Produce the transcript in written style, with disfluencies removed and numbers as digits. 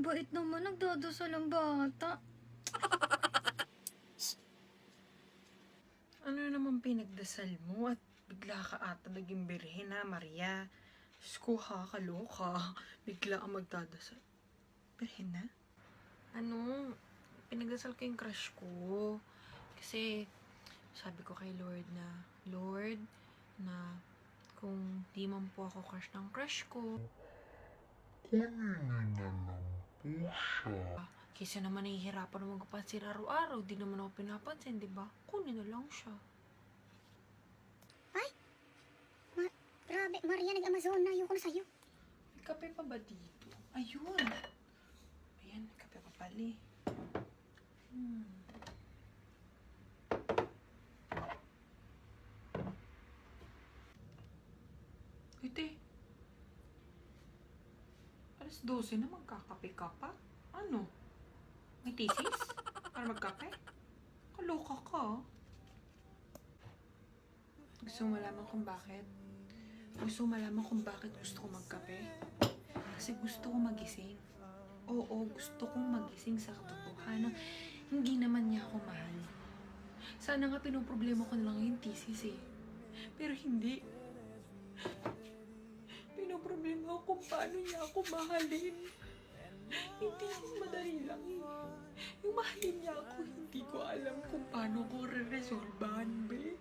bait naman. Nagdadasal ang bata. Ano naman pinagdasal mo at bigla ka ata naging birhen ha, Maria? Diyos ko ha, kaloka. Bigla ka magdadasal. Birhen na? Ano? Pinagdasal ko yung crush ko. Kasi sabi ko kay Lord na, Lord, na kung di man po ako crush ng crush ko, kunin na lang po siya. kaysa naman nahihirapan naman magpansin araw-araw, di naman ako pinapansin, di ba? Kunin na lang siya. Ay! Grabe, Maria, nag-Amazon na. Ayoko na sa'yo. May kape pa ba dito? Ayun! Ayan, may kape pa pala eh. Ite, alas 12 na magkakape ka pa? Ano? May thesis? Para magkape? Kaloka ka. Gusto mo malaman kung bakit? Gusto mo malaman kung bakit gusto ko magkape? Kasi gusto ko magising. Oo, gusto kong magising sa katotohanan. Hindi naman niya ako mahal. Sana nga pinoproblema ko na lang yung thesis eh. Pero hindi. Pinoproblema ko kung paano niya ako mahalin. Hindi yung madali lang eh. Yung mahalin niya ako, hindi ko alam kung paano ko re-resolvehan, be.